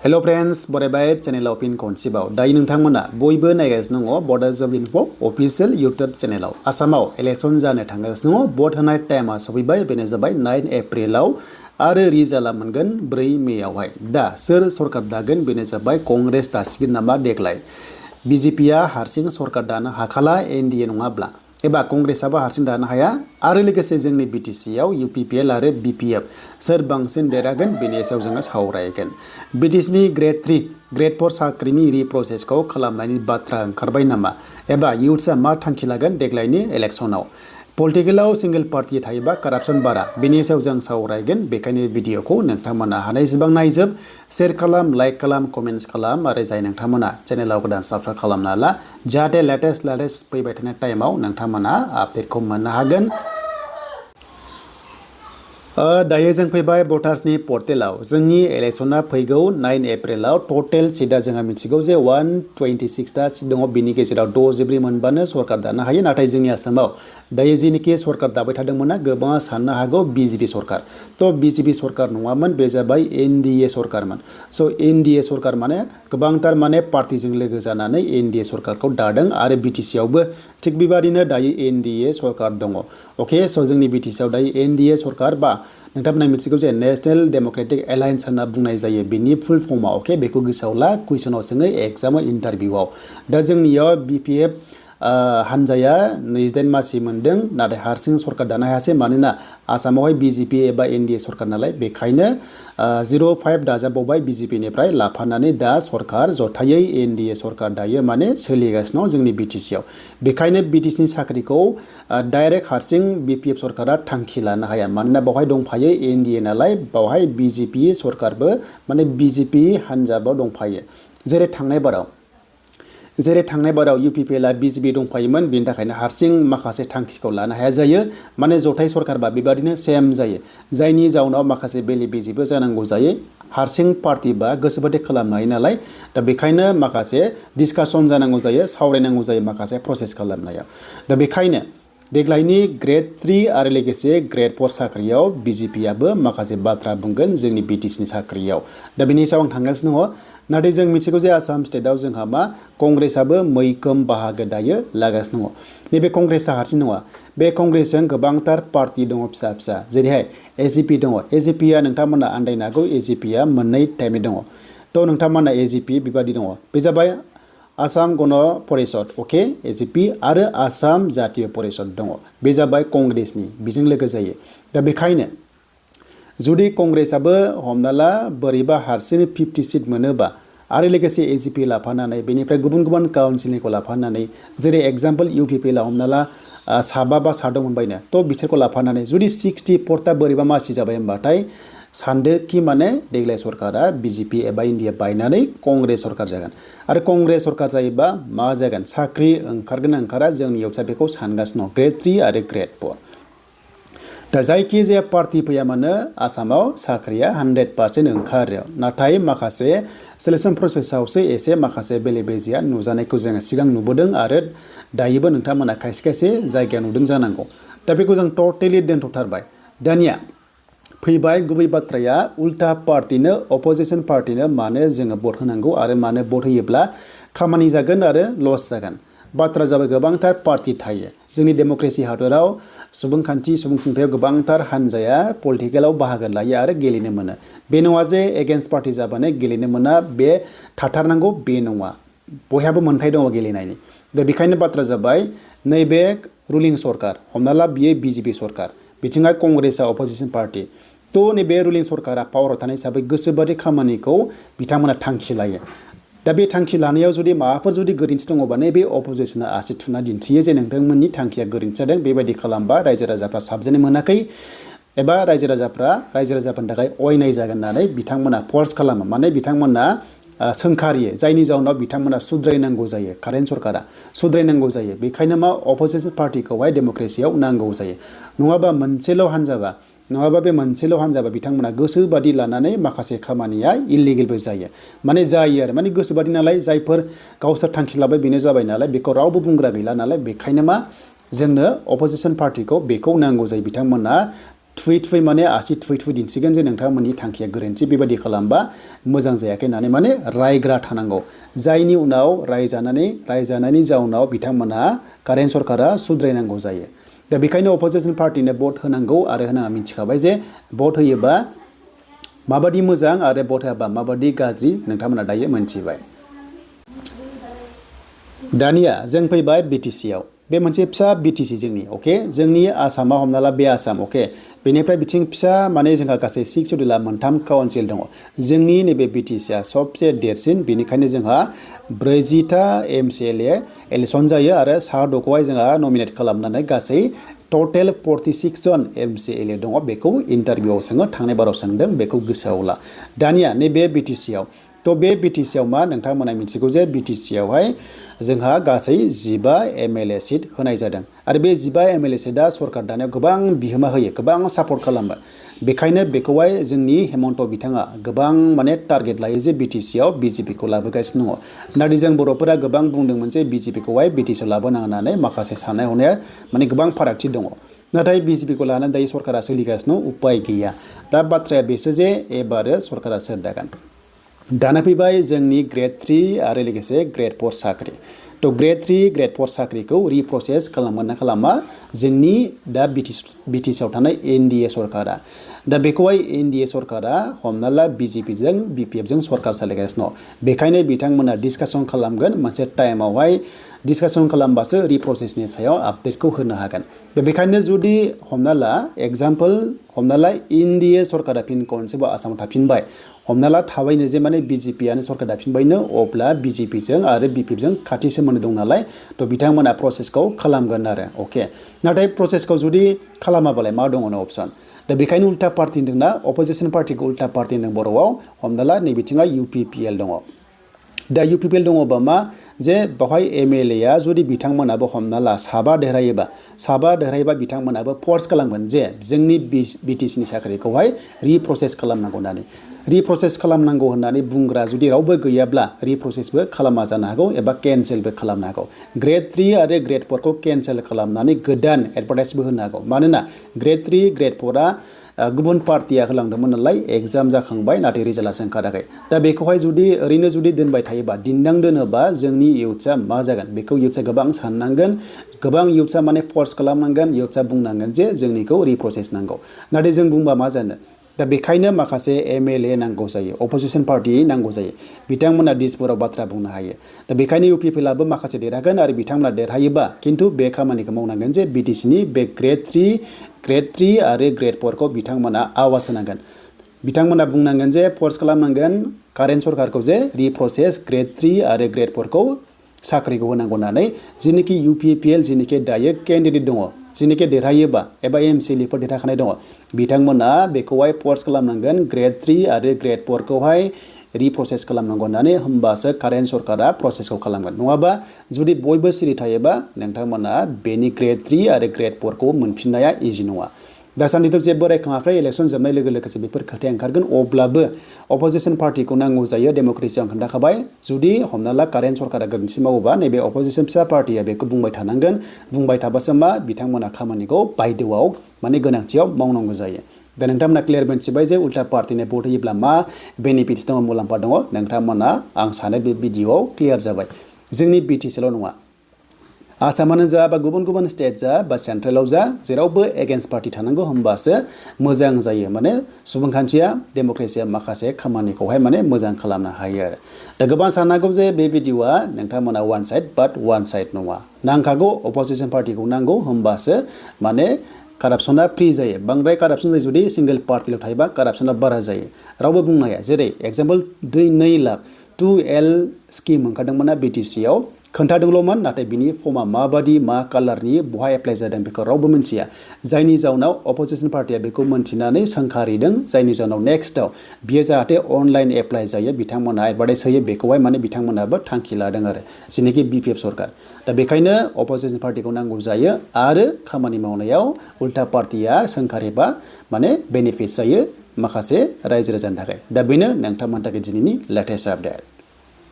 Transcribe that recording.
hello friends बरायबाय चैनलाव फिन खनसेबाव दायो नोंथांमोना बयबो नायगासिनो दङ बर्ड जब इनफो अफिशियल यूट्यूब चैनलाव आसामाव इलेक्शन जानो थांगासिनो दङ भट होनाय टाइमा सफैबाय बेनो जाबाय 9 एप्रिलाव आरो रिजाल्टआ मोनगोन 4 मेआवहाय दा सोर सरकार दागोन बेनो जाबाय कंग्रेस दासिगोन नामा देग्लाय बीजेपीआ हारसिं सरकार दानो हाखाला एनडीए नङाब्ला एबा कंग्रेसआबो हारसिं दानो हाया आरो लोगोसे जोंनि बीटीसीआव यूपीपीएल आरो बीपीएफ सोर बांसिन देरहागोन बेनि सायाव जोङो सावरायगोन बीटीसीनि ग्रेड 3 ग्रेड 4 साख्रिनि रिप्रसेसखौ खालामनायनि बाथ्रा ओंखारबाय नामा एबा युथ्सआ मा थांखि लागोन देग्लायनि इलेक्शनाव पलिटिकेलाव सिंगल पार्टी थायोबा कारापसन बारा बेनि सायाव जों सावरायगोन बेखायनो भिडिअखौ नोंथांमोना हानायसेबां नायजोब शेयार खालाम लाइक खालाम कमेन्ट्स खालाम आरो जाय नोंथांमोना चेनेलाव गोदान साबस्क्राइब खालामना ला जाहाथे लेटेस्ट फैबाय थानाय टाइमाव नोंथांमोना आपडेटखौ मोननो हागोन दायो जों फैबाय भटार्सनि पर्टेलाव जोंनि इलेक्शना फैगौ 9 एप्रिलाव टटेल सीटआ जोंहा मिथिगौ जे 126 टा सीट दङ बेनि गेजेराव 64 मोनबानो सरकार दानो हायो नाथाय जोंनि आसामाव दायो जेनिखि सरकार दाबाय थादोंमोनना गोबाङा साननो हागौ बीजेपी सरकार तो बीजेपी सरकार नङामोन बे जाबाय एनडीए सरकारमोन सो एनडीए सरकार माने गोबांथार माने पार्टीजों लोगो जानानै एनडीए सरकारखौ दादों आरो बीटीसी आवबो थिग बेबादिनो दायो एनडीए सरकार दङ ओके सो जोंनि बीटीसी आव दायो एनडीए सरकार बा नोंथांमोना मिथिगौ जे नेशनेल डेमोक्रेटिक एलायन्स होनना बुंनाय जायो बेनि फुल फर्मआव ओके बेखौ गोसोआव ला कुइसनाव सोङो एग्जामाव इन्टारभिउआव दा जोंनियाव बीपीएफ हानजाया 29 मासि मोनदों नाथाय हारसिं सरकार दानो हायासै मानोना आसामावहाय बीजेपी एबा एनडीए सरकार नालाय बेखायनो 05 दाजाबावबाय बीजेपीनिफ्राय लाफानानै दा सरकार जथायै एनडीए सरकार दायो माने सोलिगासिनो जोंनि बीटीसी आव बेखायनो बीटीसीनि साख्रिखौ डाइरेक्ट हारसिं बीपीएफ सरकारा थांखि लानो हाया मानोना बावहाय दंफायो एनडीए नालाय बावहाय बीजेपी सरकारबो माने बीजेपी हानजाबो दंफायो जेरै थांनाय बाराव यूपीपीएलआ बीजेपी दंफायोमोन बेनि थाखायनो हारसिं माखासे थांखिखौ लानो हाया जायो माने जथाय सरकारबा बेबादिनो सेम जायो जायनि जाउनाव माखासे बेले बेजेबो जानांगौ जायो हारसिं पार्टी बा गोसोबादि खालामनो हायो नालाय दा बेखायनो माखासे डिसकासन जानांगौ जायो सावरायनांगौ जायो माखासे प्रसेस खालामनायाव दा बेखायनो देग्लायनि ग्रेड 3 आरो लोगोसे ग्रेड 4 साख्रियाव बीजेपीआबो माखासे बाथ्रा बुंगोन जोंनि बीटीसीनि साख्रियाव दा बेनि सायाव आं थांगासिनो दङ नाथाय जों मिथिगौ जे आसाम स्टेटआव जोंहा मा कंग्रेसआबो मैखोम बाहागो दायो लागासिनो दङ नैबे कंग्रेसआ हारसिं नङा बे कंग्रेसजों गोबांथार पार्टी दङ फिसा फिसा जेरैहाय एजीपी दङ एजीपीआ नोंथांमोना आन्दायनो हागौ एजीपीआ मोननै टाइपनि दङ थ' नोंथांमोना एजीपी बेबादि दङ बे जाबाय आसाम गण परिषद ओके एजीपी आरो आसाम जातीय परिषद दङ बे जाबाय कंग्रेसनि बेजों लोगो जायो दा बेखायनो जुदि कंग्रेसआबो हमना ला बोरैबा हारसिं 50 सीट मोनोबा आरो लोगोसे एजीपी लाफानानै बेनिफ्राय गुबुन गुबुन काउन्सिलनिखौ लाफानानै जेरै एग्जाम्पल यूपीपीएलआ हमना ला साबा बा साद' मोनबायनो थ' बिसोरखौ लाफानानै जुदि 64 टा बोरैबा मासि जाबाय होनबाथाय सानदोखि माने देग्लाय सरकारा बीजेपी एबा इन्डिया बायनानै कंग्रेस सरकार जागोन आरो कंग्रेस सरकार जायोबा मा जागोन साख्रि ओंखारगोन ना ओंखारा जोंनि इयुथ्सआ बेखौ सानगासिनो दं ग्रेड 3 आरो ग्रेड 4 दा जायखिजाया पार्टी फैया मानो आसामाव साख्रिया 100% ओंखारो नाथाय माखासे सिलेक्शन प्रसेसआवसो एसे माखासे बेले बेजेया नुजानायखौ जोङो सिगां नुबोदों आरो दायोबो नोंथांमोना खायसे खायसे जायगायाव नुदों जानांगौ दा बेखौ जों टटेलि दोनथ'थारबाय दानिया फैबाय गुबै बाथ्राया उल्टा पार्टीनो अपोजिशन पार्टीनो मानो जोङो भट होनांगौ आरो मानो भट होयोब्ला खामानि जागोन आरो लस जागोन बाथ्रा जाबाय गोबांथार पार्टी थायो जोंनि डेमोक्रेसि हादराव सुबुंखान्थि सुबुंखुंथायाव गोबांथार हानजाया पलिटिकेलाव बाहागो लायो आरो गेलेनो मोनो बे नङा जे एगेन्स्ट पार्टी जाबानो गेलेनो मोना बे थाथारनांगौ बे नङा बयहाबो मोन्थाय दङ गेलेनायनि दा बेखायनो बाथ्रा जाबाय नैबे रुलिं सरकार हमना ला बियो बीजेपी सरकार बिथिंहाय कंग्रेसआ अपोजिशन पार्टी थ' नैबे रुलिं सरकारा पावाराव थानाय हिसाबै गोसोबादि खामानिखौ बिथांमोना थांखि लायो दा बे थांखि लानायाव जुदि माबाफोर जुदि गोरोन्थि दङबा नैबे अपोजिशना आसि थुना दिन्थियो जे नोंथांमोननि थांखिया गोरोन्थि जादों बेबायदि खालामबा रायजो राजाफ्रा साबजानो मोनाखै एबा रायजो राजाफोरनि थाखाय अयनाय जागोन होननानै बिथांमोना फर्स खालामो माने बिथांमोना सोंखारियो जायनि जाउनाव बिथांमोना सुद्रायनांगौ जायो कारेन्ट सरकारा सुद्रायनांगौ जायो बेखायनो मा अपोजिशन पार्टीखौहाय डेमोक्रेसियाव नांगौ जायो नङाबा बे मोनसेल' हानजाबा बिथांमोना गोसोबादि लानानै माखासे खामानिया इलिगेलबो जायो माने जायो आरो माने गोसोबादि नालाय जायफोर गावसोर थांखि लाबाय बेनो जाबाय नालाय बेखौ रावबो बुंग्रा गैला नालाय बेखायनो मा जोंनो अपोजिशन पार्टीखौ बेखौ नांगौ जायो बिथांमोना थुयै माने आसि थुयै दिन्थिगोन जे नोंथांमोननि थांखिया गोरोन्थि बेबायदि खालामबा मोजां जायाखै होननानै माने रायग्रा थानांगौ जायनि उनाव रायजानायनि जाउनाव बिथांमोनहा कारेन्ट सरकारा सुद्रायनांगौ जायो दा बेखायनो अपोजिशन पार्टिनो भट होनांगौ आरो होनाङा मिथिखाबाय जे भट होयोबा माबादि मोजां आरो भट होआबा माबादि गाज्रि नोंथांमोना दायो मोनथिबाय दानिया जों फैबाय BTC आव बे मोनसे फिसा BTC जोंनि अके जोंनि आसामाव हमना ला बे आसाम अके बेनिफ्राय बिथिं फिसा माने जोंहा गासै 6 शेड्युला 3 काउन्सिल दङ जोंनि नैबे BTC आ सबसे देरसिन बेनिखायनो जोंहा 40टा MCLA इलेक्सन जायो आरो सा द'खौहाय जोंहा नमिनेट खालामनानै गासै टटेल 46 जन MCLA दङ बेखौ इन्टारभिउआव सोङो थांनाय बाराव सोंदों बेखौ गोसोआव ला दानिया नैबे BTC आव थ' बे BTC आव मा नोंथांमोना मिथिगौ जे BTC आवहाय जोंहा गासै 15 MLA सिट होनाय जादों आरो बे 15 MLA सिटआ सरकार दानायाव गोबां बिहोमा होयो गोबां सापर्ट खालामो बेखायनो बेखौहाय जोंनि हेमन्त बिथाङा गोबां माने टारगेट लायो जे BTC आव BJP खौ लाबोगासिनो दङ नाथाय जों बर'फोरा गोबां बुंदोंमोन जे BJP खौहाय BTC आव लाबोनाङा होननानै माखासे साननाय हनाया माने गोबां फारागथि दङ नाथाय BJP खौ लानानै दायो सरकारा सोलिगासिनो उपाय गैया दा बाथ्राया बेसो जे एबारो सरकारा सोरदागोन दाना फैबाय जोंनि ग्रेड 3 आरो लोगोसे ग्रेड 4 साख्रि थ' ग्रेड 3 ग्रेड 4 साख्रिखौ रिप्रसेस खालामगोन ना खालामा जोंनि दा BTC आव थानाय NDA सरकारा दा बेखौहाय NDA सरकारा हमना ला BJP जों BPF जों सरकार सालायगासिनो दं बेखायनो बिथांमोना डिसकासन खालामगोन मोनसे टाइमावहाय डिसकासन खालामबासो रिप्रसेसनि सायाव आपडेटखौ होनो हागोन दा बेखायनो जुदि हमना ला एग्जाम्पल हमना ला NDA सरकारा फिन खनसेबाव आसामाव थाफिनबाय हमना ला थाबायनो जे माने BJP आनो सरकार दाफिनबायनो अब्ला BJP जों आरो BPF जों खाथि सोमोन्दो दं नालाय थ' बिथांमोना प्रसेसखौ खालामगोन आरो अके नाथाय प्रसेसखौ जुदि खालामाबालाय मा दङ अपसन दा बेखायनो उल्टा पार्टि होनदोंना अपोजिशन पार्टिखौ उल्टा पार्टि होनदों बर'आव हमना ला नैबिथिङा UPPL दङ दा UPPL दङबा मा जे बेवहाय MLA आ जुदि बिथांमोनाबो हमना ला साबा देरहायोबा बिथांमोनाबो फर्स खालामगोन जे जोंनि BTC नि साख्रिखौहाय रिप्रसेस खालामनांगौ होननानै रिप्रसेस खालामनांगौ होननानै बुंग्रा जुदि रावबो गैयाब्ला रिप्रसेसबो खालामा जानो हागौ एबा केन्सेलबो खालामनो हागौ ग्रेड 3 आरो ग्रेड 4 खौ केन्सेल खालामनानै गोदान एडभार्टाइजबो होनो हागौ मानोना ग्रेड 3 ग्रेड 4 आ गुबुन पार्टिया होलांदोंमोन नालाय एग्जाम जाखांबाय नाथाय रिजाल्टआ ओंखाराखै दा बेखौहाय जुदि ओरैनो दोनबाय थायोबा दिन्दां दोनोबा जोंनि इयुथ्सआ मा जागोन बेखौ इयुथ्सआ गोबां साननांगोन गोबां इयुथ्सआ माने फर्स खालामनांगोन इयुथ्सआ बुंनांगोन जे जोंनिखौ रिप्रसेस नांगौ नाथाय जों बुंबा मा जानो दा बेखायनो माखासे MLA नांगौ जायो अपोजिशन पार्टि नांगौ जायो बिथांमोना दिसपुराव बाथ्रा बुंनो हायो दा बेखायनो UPPL आबो माखासे देरहागोन आरो बिथांमोना देरहायोबा खिन्थु बे खामानिखौ मावनांगोन जे BTC नि बे ग्रेड 3 आरो ग्रेड 4 खौ बिथांमोना आवाज होनांगोन बिथांमोना बुंनांगोन जे फर्स खालामनांगोन कारेन्ट सरकारखौ जे रिप्रसेस ग्रेड 3 आरो ग्रेड 4 खौ साख्रिखौ होनांगौ होननानै जेनोखि UPPL जेनोखि दायो केन्डिडेट दङ जेनोखि देरहायोबा एबा MCLA फोर देरहाखानाय दङ बिथांमोना बेखौहाय फर्स खालामनांगोन ग्रेड 3 आरो ग्रेड 4 खौहाय रिप्रसेस खालामनांगौ होननानै होमबासो कारेन्ट सरकारा प्रसेसखौ खालामगोन नङाबा जुदि बयबो सिरि थायोबा नोंथांमोना बेनि ग्रेड 3 आरो ग्रेड 4 खौ मोनफिननाया इजि नङा दासान्दिथ' जेबो रायखाङाखै इलेक्सन जोबनाय लोगो लोगोसे बेफोर खोथाया ओंखारगोन अब्लाबो अपोजिशन पार्टिखौ नांगौ जायो डेम'क्रेसि आं खोन्थाखाबाय जुदि हमना ला कारेन्ट सरकारा गोरोन्थि मावोबा नैबे अपोजिशन फिसा पार्टिया बेखौ बुंबाय थानांगोन बुंबाय थाबासो मा बिथांमोना खामानिखौ बायदोआव माने गोनांथियाव मावनांगौ जायो दा नोंथांमोना क्लियार मोनथिबाय जे उल्टा पार्टिनो भट होयोब्ला मा बेनिफिट्स दङ मुलाम्फा दङ नोंथांमोना आं सानो बे भिडिअ'आव क्लियार जाबाय जोंनि BTCल' नङा आसामानो जा बा गुबुन स्टेट जा बा सेन्ट्रेलाव जा जेरावबो एगेन्स्ट पार्टि थानांगौ होमबासो मोजां जायो माने सुबुंखान्थिया डेम'क्रेसिया माखासे खामानिखौहाय माने मोजां खालामनो हायो आरो दा गोबां साननांगौ जे बे भिडिअ'आ नोंथांमोना वान साइड नङा नांखागौ अपोजिशन पार्टिखौ नांगौ होमबासो माने कारापसना फ्रि जायो बांद्राय कारापसन जायो जुदि सिंगल पार्टिल' थायोबा कारापसना बारा जायो रावबो बुंनो हाया जेरै एग्जाम्पल 2 लाख 2L स्किम ओंखारदोंमोन ना BTC आव खोन्थादोंल'मोन नाथाय बिनि फर्मा माबादि मा कालारनि बहा एप्लाइ जादों बेखौ रावबो मिन्थिया जायनि जाउनाव अपोजिशन पार्टिया बेखौ मोन्थिनानै सोंखारिदों जायनि जाउनाव नेक्स्टआव बियो जाहाथे अनलाइन एप्लाइ जायो बिथांमोना एडभार्टाइज होयो बेखौहाय माने बिथांमोनाबो थांखि लादों आरो जेनोखि BPF सरकार दा बेखायनो अपोजिशन पार्टिखौ नांगौ जायो आरो खामानि मावनायाव उल्टा पार्टिया सोंखारिबा माने बेनिफिट जायो माखासे रायजो राजानि थाखाय दा बेनो नोंथांमोननि थाखाय दिनैनि लेटेस्ट आपडेट